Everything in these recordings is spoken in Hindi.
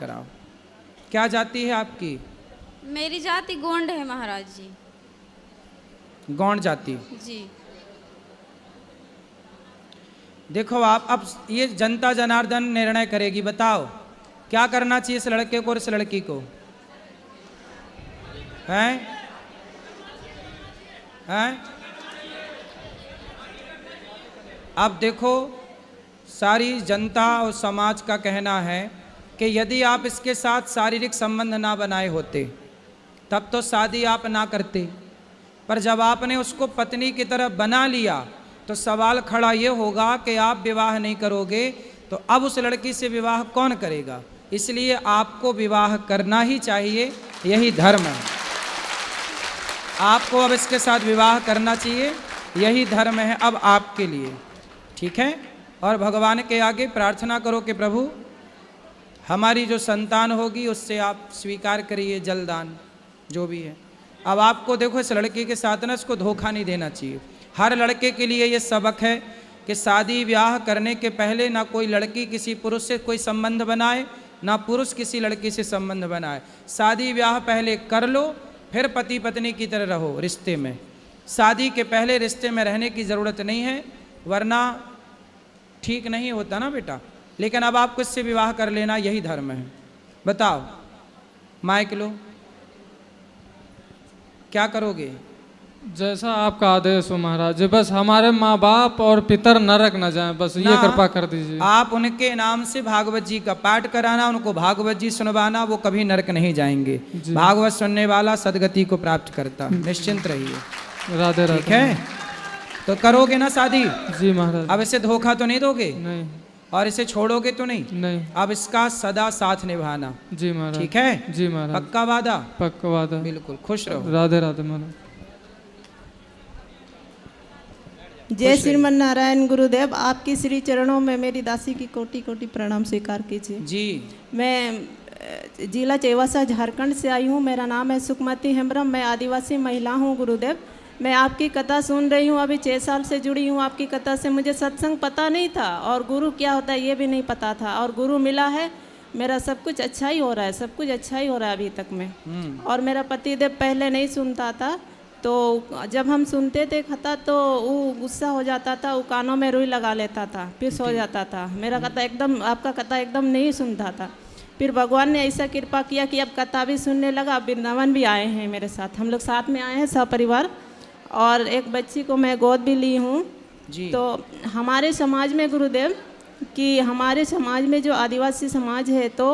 कराओ। क्या जाति है आपकी? मेरी जाति गोंड है महाराज जी। गौंड जाति। जी। देखो आप, अब ये जनता जनार्दन निर्णय करेगी। बताओ क्या करना चाहिए इस लड़के को और इस लड़की को? हैं? हैं? अब देखो, सारी जनता और समाज का कहना है कि यदि आप इसके साथ शारीरिक संबंध ना बनाए होते तब तो शादी आप ना करते, पर जब आपने उसको पत्नी की तरह बना लिया तो सवाल खड़ा ये होगा कि आप विवाह नहीं करोगे तो अब उस लड़की से विवाह कौन करेगा? इसलिए आपको विवाह करना ही चाहिए, यही धर्म है। आपको अब इसके साथ विवाह करना चाहिए, यही धर्म है अब आपके लिए, ठीक है? और भगवान के आगे प्रार्थना करो कि प्रभु हमारी जो संतान होगी उससे आप स्वीकार करिए जलदान, जो भी है। अब आपको देखो इस लड़की के साथ ना इसको धोखा नहीं देना चाहिए। हर लड़के के लिए ये सबक है कि शादी ब्याह करने के पहले ना कोई लड़की किसी पुरुष से कोई संबंध बनाए, ना पुरुष किसी लड़की से संबंध बनाए। शादी ब्याह पहले कर लो, फिर पति पत्नी की तरह रहो रिश्ते में। शादी के पहले रिश्ते में रहने की ज़रूरत नहीं है, वरना ठीक नहीं होता ना बेटा। लेकिन अब आपको इससे विवाह कर लेना, यही धर्म है। बताओ, माइक लो, क्या करोगे? जैसा आपका आदेश हो महाराज। बस हमारे माँ बाप और पितर नरक न जाएं, बस ये कृपा कर दीजिए। आप उनके नाम से भागवत जी का पाठ कराना, उनको भागवत जी सुनवाना, वो कभी नरक नहीं जाएंगे। भागवत सुनने वाला सदगति को प्राप्त करता, निश्चिंत रहिए। राधे राधे। ठीक है, तो करोगे ना शादी? जी महाराज। अब इसे धोखा तो नहीं दोगे? नहीं। और इसे छोड़ोगे तो नहीं? नहीं। अब इसका सदा साथ निभाना। जी महाराज। ठीक है? जी महाराज। पक्का वादा? पक्का वादा। बिल्कुल। खुश रहो। राधे राधे महाराज। जय श्रीमन नारायण गुरुदेव। आपकी श्री चरणों में मेरी दासी की कोटि कोटि प्रणाम स्वीकार कीजिए। जी। मैं जिला चेवासा झारखंड से आई हूँ। मेरा नाम है सुखमती हेम्ब्रम। मैं आदिवासी महिला हूँ गुरुदेव। मैं आपकी कथा सुन रही हूँ, अभी 6 साल से जुड़ी हूँ आपकी कथा से। मुझे सत्संग पता नहीं था और गुरु क्या होता है ये भी नहीं पता था, और गुरु मिला है। मेरा सब कुछ अच्छा ही हो रहा है, सब कुछ अच्छा ही हो रहा है अभी तक में। और मेरा पतिदेव पहले नहीं सुनता था, तो जब हम सुनते थे कथा तो वो गुस्सा हो जाता था, वो कानों में रुई लगा लेता था, फिर सो जाता था। मेरा कथा एकदम, आपका कथा एकदम नहीं सुनता था। फिर भगवान ने ऐसा कृपा किया कि अब कथा भी सुनने लगा। अब वृंदावन भी आए हैं मेरे साथ, हम लोग साथ में आए हैं सपरिवार, और एक बच्ची को मैं गोद भी ली हूँ। तो हमारे समाज में गुरुदेव, कि हमारे समाज में जो आदिवासी समाज है, तो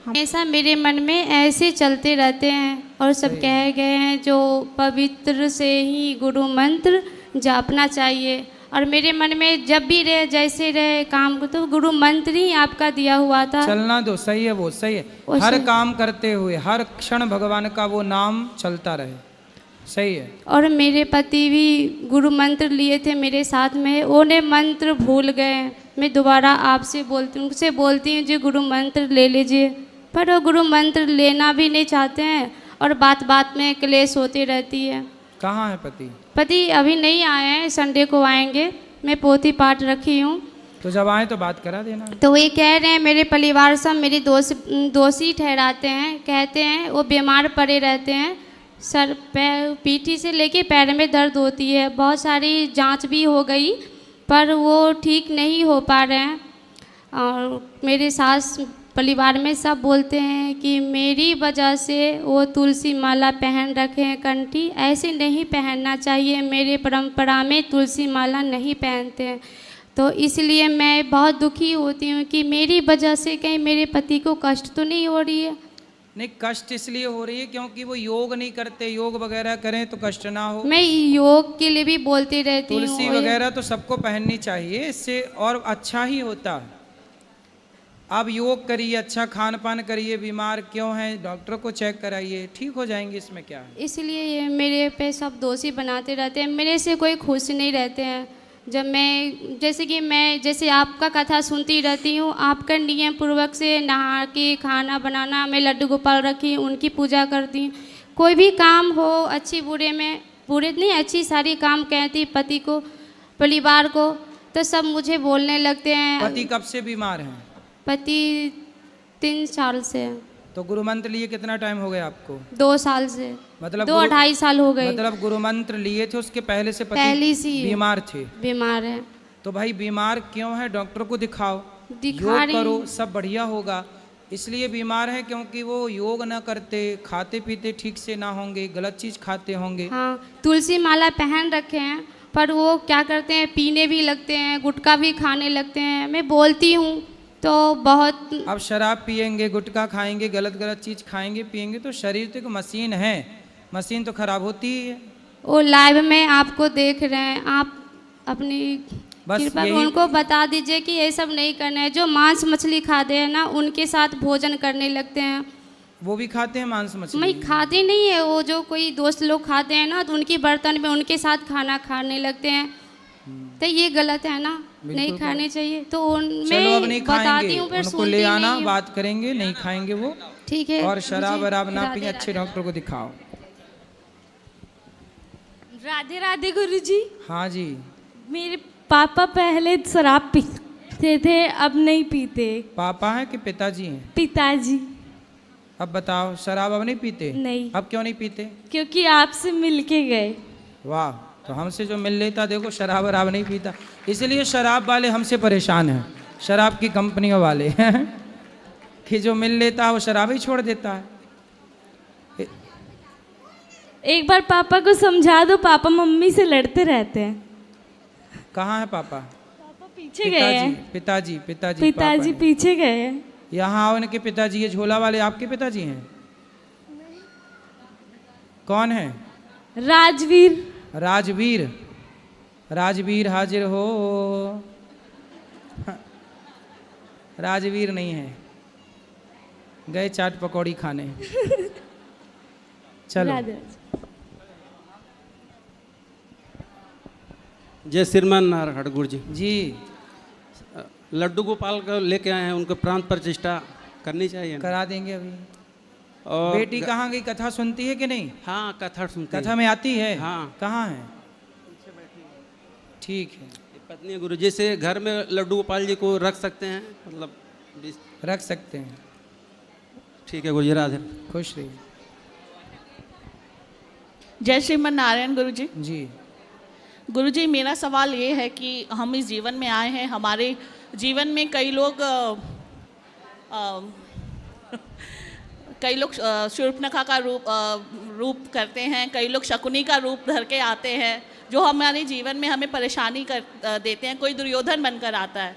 हमेशा मेरे मन में ऐसे चलते रहते हैं, और सब कहे गए हैं जो पवित्र से ही गुरु मंत्र जापना चाहिए। और मेरे मन में जब भी रहे, जैसे रहे काम को, तो गुरु मंत्र ही आपका दिया हुआ था। चलना दो, सही है, वो सही है। हर काम करते हुए हर क्षण भगवान का वो नाम चलता रहे, सही है। और मेरे पति भी गुरु मंत्र लिए थे मेरे साथ में, उन्हें मंत्र भूल गए। मैं दोबारा आपसे बोलती हूँ, उनसे बोलती हूँ जी गुरु मंत्र ले लीजिए, पर वो गुरु मंत्र लेना भी नहीं चाहते हैं, और बात बात में क्लेश होती रहती है। कहाँ है पति? पति अभी नहीं आए हैं, संडे को आएंगे। मैं पोथी पाठ रखी हूँ, तो जब आए तो बात करा देना। तो ये कह रहे हैं मेरे परिवार सब मेरी दोषी ठहराते हैं, कहते हैं वो बीमार पड़े रहते हैं, सर पैर पीठी से लेके पैर में दर्द होती है। बहुत सारी जांच भी हो गई पर वो ठीक नहीं हो पा रहे हैं। और मेरे सास परिवार में सब बोलते हैं कि मेरी वजह से वो तुलसी माला पहन रखे हैं कंठी, ऐसे नहीं पहनना चाहिए, मेरे परंपरा में तुलसी माला नहीं पहनते हैं। तो इसलिए मैं बहुत दुखी होती हूँ कि मेरी वजह से कहीं मेरे पति को कष्ट तो नहीं हो रही है। नहीं, कष्ट इसलिए हो रही है क्योंकि वो योग नहीं करते। योग वगैरह करें तो कष्ट ना हो। मैं योग के लिए भी बोलती रहती हूँ। तुलसी वगैरह तो सबको पहननी चाहिए, इससे और अच्छा ही होता है। आप योग करिए, अच्छा खान पान करिए, बीमार क्यों हैं डॉक्टर को चेक कराइए, ठीक हो जाएंगे, इसमें क्या है। इसलिए ये मेरे पे सब दोषी बनाते रहते हैं, मेरे से कोई खुश नहीं रहते हैं। जब मैं जैसे आपका कथा सुनती रहती हूँ, आपका नियम पूर्वक से नहा के खाना बनाना, मैं लड्डू गोपाल रखी उनकी पूजा करती हूँ। कोई भी काम हो, अच्छी बुरे में, बुरे नहीं अच्छी सारी काम कहती पति को, परिवार को, तो सब मुझे बोलने लगते हैं। पति कब से बीमार हैं? पति 3 साल से। तो गुरु मंत्र लिए कितना टाइम हो गया आपको? 2 साल से। मतलब 2-2.5 साल हो गए। मतलब गुरु मंत्र लिए थे उसके पहले से पति पहले से ही बीमार थे? बीमार है। तो भाई बीमार क्यों है? डॉक्टर को दिखाओ, दिखा योग रही करो, हूँ। सब बढ़िया होगा। इसलिए बीमार है क्योंकि वो योग ना करते, खाते पीते ठीक से ना होंगे, गलत चीज खाते होंगे। हाँ, तुलसी माला पहन रखे हैं पर वो क्या करते हैं, पीने भी लगते हैं, गुटखा भी खाने लगते हैं। मैं बोलती हूँ तो बहुत। अब शराब पिएंगे, गुटखा खाएंगे, गलत गलत चीज खाएंगे पिएंगे तो शरीर तो एक मशीन है, मशीन तो खराब होती ही है। वो लाइव में आपको देख रहे हैं, आप अपनी बस कृपा यही- उनको बता दीजिए कि ये सब नहीं करना है। जो मांस मछली खाते हैं ना, उनके साथ भोजन करने लगते हैं। वो भी खाते हैं मांस मछली? मैं खाती नहीं है, वो जो कोई दोस्त लोग खाते हैं ना, तो उनकी बर्तन में उनके साथ खाना खाने लगते हैं। तो ये गलत है ना, नहीं खाने चाहिए। तो चलो अब नहीं बताती खाएंगे, हूँ, फिर उनको सुनती ले आना, नहीं है। बात करेंगे, नहीं खाएंगे वो। ठीक है। और शराब वराब ना राधे पिए, अच्छे राधे। डॉक्टर को दिखाओ। राधे राधे गुरुजी। हाँ जी। मेरे पापा पहले शराब पीते थे, अब नहीं पीते। पापा हैं कि पिताजी हैं? पिताजी। अब बताओ, शराब अब नहीं पीते? नहीं। अब क्यों नहीं पीते? क्योंकि आपसे मिल के गए। वाह, तो हमसे जो मिल लेता, देखो शराब वराब नहीं पीता। इसलिए शराब वाले हमसे परेशान हैं, शराब की कंपनियों वाले कि जो मिल लेता है वो शराब ही छोड़ देता है। एक बार पापा को समझा दो, पापा मम्मी से लड़ते रहते हैं। कहाँ है पापा? पापा पीछे गए हैं। पिताजी पिताजी पिताजी पापा पीछे गए हैं। हैं। यहाँ आओ, उनके पिताजी, ये झोला वाले आपके पिताजी हैं? कौन है? राजवीर। राजवीर। राजवीर हाजिर हो। राजवीर नहीं है, गए चाट पकौड़ी खाने। चलो। राधे। जय श्रीमान नारायण खड़गुर जी। जी, लड्डू गोपाल को लेके आए हैं, उनको प्राण प्रतिष्ठा करनी चाहिए ना? करा देंगे अभी। और बेटी कहाँ गई? कथा सुनती है कि नहीं? हाँ, कथा सुनते कथा में आती है? हाँ। कहाँ है? ठीक है, पत्नी गुरु जी से घर में लड्डू गोपाल जी को रख सकते हैं, मतलब रख सकते हैं। ठीक है गुरु जी, राधे। खुश रहिए। जय श्रीमन नारायण गुरु जी। जी, गुरु जी, मेरा सवाल ये है कि हम इस जीवन में आए हैं, हमारे जीवन में कई लोग शूर्पणखा का रूप करते हैं, कई लोग शकुनी का रूप धर के आते हैं, जो हमारे जीवन में हमें परेशानी कर देते हैं। कोई दुर्योधन बनकर आता है,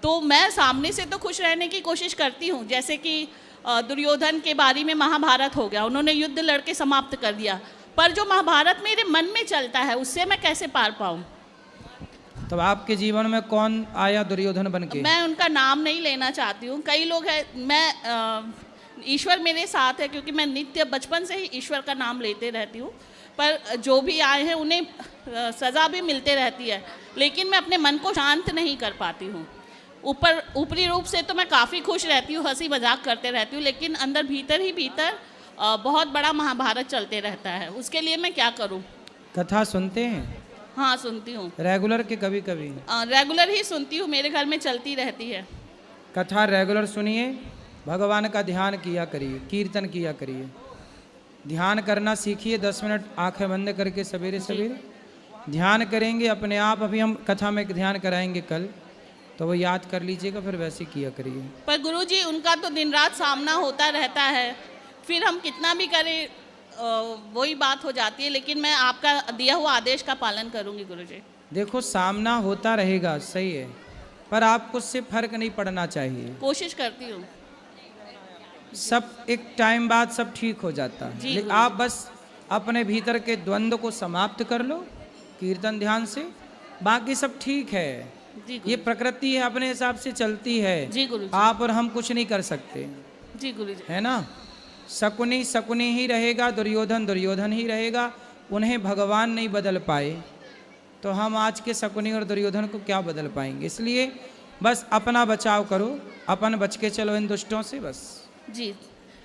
तो मैं सामने से तो खुश रहने की कोशिश करती हूँ। जैसे कि दुर्योधन के बारे में महाभारत हो गया, उन्होंने युद्ध लड़के समाप्त कर दिया, पर जो महाभारत मेरे मन में चलता है उससे मैं कैसे पार पाऊँ? तो आपके जीवन में कौन आया दुर्योधन बन के? मैं उनका नाम नहीं लेना चाहती हूँ। कई लोग हैं, मैं ईश्वर मेरे साथ है, क्योंकि मैं नित्य बचपन से ही ईश्वर का नाम लेते रहती हूँ, पर जो भी आए हैं उन्हें सज़ा भी मिलते रहती है, लेकिन मैं अपने मन को शांत नहीं कर पाती हूँ। ऊपरी रूप से तो मैं काफ़ी खुश रहती हूँ, हंसी मजाक करते रहती हूँ, लेकिन अंदर भीतर ही भीतर बहुत बड़ा महाभारत चलते रहता है। उसके लिए मैं क्या करूँ? कथा सुनते हैं? हाँ, सुनती हूँ। रेगुलर के कभी कभी? रेगुलर ही सुनती हूँ, मेरे घर में चलती रहती है। कथा रेगुलर सुनिए, भगवान का ध्यान किया करिए, कीर्तन किया करिए, ध्यान करना सीखिए। 10 मिनट आंखें बंद करके सवेरे सवेरे ध्यान करेंगे अपने आप। अभी हम कथा में ध्यान कराएंगे कल, तो वो याद कर लीजिएगा, फिर वैसे किया करिए। पर गुरुजी, उनका तो दिन रात सामना होता रहता है, फिर हम कितना भी करें वही बात हो जाती है, लेकिन मैं आपका दिया हुआ आदेश का पालन करूंगी गुरुजी। देखो, सामना होता रहेगा, सही है, पर आपको उससे फर्क नहीं पड़ना चाहिए। कोशिश करती हूँ। सब एक टाइम बाद सब ठीक हो जाता है, जी, लेकिन आप बस अपने भीतर के द्वंद्व को समाप्त कर लो कीर्तन ध्यान से, बाकी सब ठीक है। जी ये प्रकृति है, अपने हिसाब से चलती है। जी गुरुजी। आप और हम कुछ नहीं कर सकते, जी गुरुजी। है ना। शकुनी शकुनी ही रहेगा, दुर्योधन दुर्योधन ही रहेगा, उन्हें भगवान नहीं बदल पाए, तो हम आज के शकुनी और दुर्योधन को क्या बदल पाएंगे। इसलिए बस अपना बचाव करो, अपन बच के चलो इन दुष्टों से, बस। जी,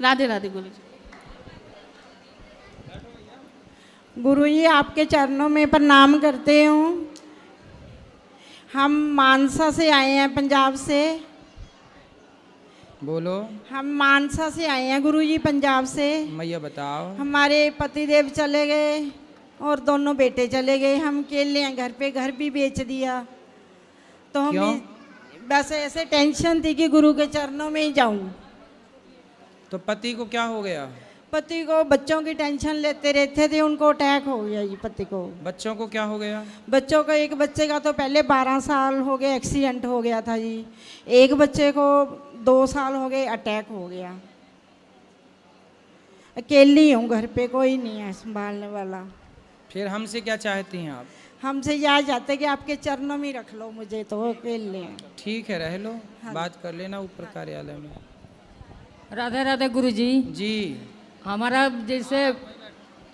राधे राधे गुरुजी। गुरु जी, आपके चरणों में प्रणाम करते हूँ। हम मानसा से आए हैं, पंजाब से। बोलो। हम मानसा से आए हैं गुरुजी, पंजाब से। मैया बताओ। हमारे पतिदेव चले गए और दोनों बेटे चले गए। हम अकेले हैं घर पे, घर भी बेच दिया। तो हम क्यों? बस ऐसे टेंशन थी कि गुरु के चरणों में ही जाऊं। तो पति को क्या हो गया? पति को बच्चों की टेंशन लेते रहते थे, उनको अटैक हो गया जी। पति को, बच्चों को क्या हो गया? बच्चों का एक बच्चे का तो पहले 12 साल हो गए, एक्सीडेंट हो गया था जी। एक बच्चे को 2 साल हो गए, अटैक हो गया। अकेली हूँ घर पे, कोई नहीं है संभालने वाला। फिर हमसे क्या चाहती हैं आप? हमसे यह चाहते कि आपके चरणों में रख लो मुझे, तो अकेले हैं। ठीक है, रह लो, बात कर लेना ऊपर कार्यालय में। राधे राधे गुरुजी। जी। हमारा जैसे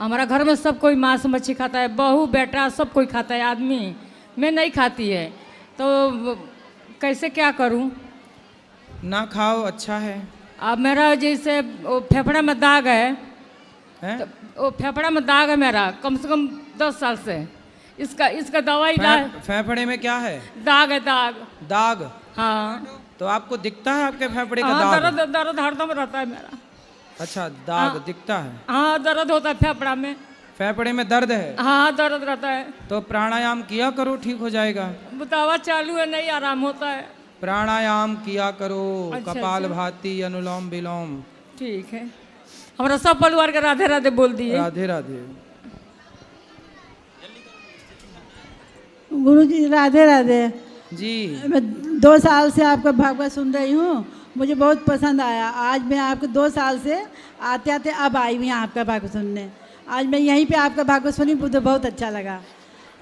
हमारा घर में सब कोई मांस मच्छी खाता है, बहू बेटा सब कोई खाता है, आदमी मैं नहीं खाती है, तो कैसे क्या करूं? ना खाओ, अच्छा है। अब मेरा जैसे वो फेफड़ा में दाग है, हैं? तो वो फेफड़ा में दाग है मेरा कम से कम 10 साल से। इसका दवाई फेफड़े में क्या है? दाग है, दाग। दाग? हाँ। तो आपको दिखता है आपके फेफड़े का हाँ, दाग? दर्द हरदम रहता है मेरा। अच्छा, दाग दिखता है? हाँ, दर्द होता है फेफड़ा में। फेफड़े में दर्द है? हाँ, दर्द रहता है। तो प्राणायाम किया करो, ठीक हो जाएगा। दवा चालू है, नहीं आराम होता है। प्राणायाम किया करो। अच्छा, कपाल अच्छा। भाती, अनुलोम विलोम। ठीक है। हमारा सब परिवार के राधे राधे बोल दिए। राधे राधे। गुरुजी राधे राधे जी। मैं 2 साल से आपका भागवत सुन रही हूँ, मुझे बहुत पसंद आया। आज मैं आपको 2 साल से आते आते अब आई हुई आपका भागवत सुनने। आज मैं यहीं पे आपका भागवत सुनी, मुझे बहुत अच्छा लगा।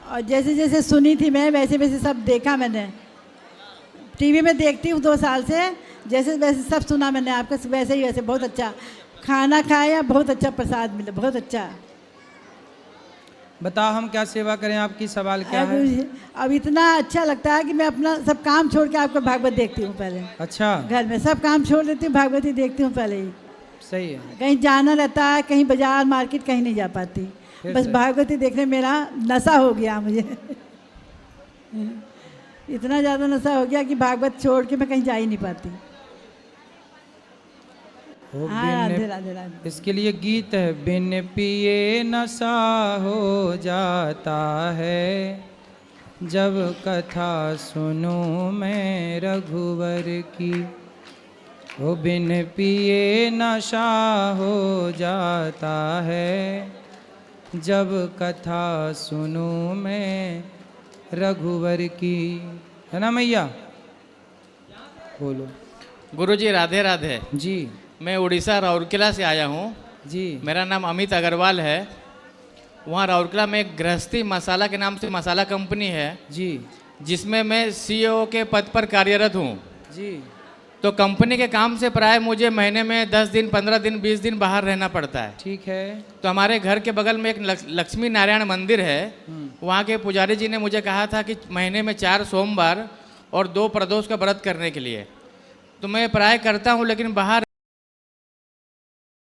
और जैसे जैसे सुनी थी मैं, वैसे वैसे सब देखा मैंने। टीवी में देखती हूँ 2 साल से, जैसे वैसे सब सुना मैंने आपका, वैसे ही वैसे। बहुत अच्छा खाना खाया, बहुत अच्छा प्रसाद मिला, बहुत अच्छा। बताओ हम क्या सेवा करें, आपकी सवाल क्या है? अब इतना अच्छा लगता है कि मैं अपना सब काम छोड़ के आपका भागवत देखती हूँ पहले। अच्छा। घर में सब काम छोड़ देती हूँ, भागवत ही देखती हूँ पहले ही। सही है। कहीं जाना रहता है, कहीं बाजार मार्केट कहीं नहीं जा पाती, बस भागवत ही देखने मेरा नशा हो गया मुझे। इतना ज़्यादा नशा हो गया कि भागवत छोड़ के मैं कहीं जा ही नहीं पाती। हाँ, राधे राधे राधे। इसके लिए गीत है। बिन पिए नशा हो जाता है, जब कथा सुनूं मैं रघुवर की। ओ बिन पिए नशा हो जाता है, जब कथा सुनूं मैं रघुवर की। है ना मैया? बोलो। गुरुजी राधे राधे। जी। मैं उड़ीसा राउरकेला से आया हूँ जी। मेरा नाम अमित अग्रवाल है। वहाँ राउरकेला में एक गृहस्थी मसाला के नाम से मसाला कंपनी है जी, जिसमें मैं CEO के पद पर कार्यरत हूँ जी। तो कंपनी के काम से प्राय मुझे महीने में 10 दिन, 15 दिन, 20 दिन बाहर रहना पड़ता है। ठीक है। तो हमारे घर के बगल में एक लक्ष्मी नारायण मंदिर है। वहाँ के पुजारी जी ने मुझे कहा था कि महीने में 4 सोमवार और 2 प्रदोष का व्रत करने के लिए। तो मैं प्राय करता हूँ, लेकिन बाहर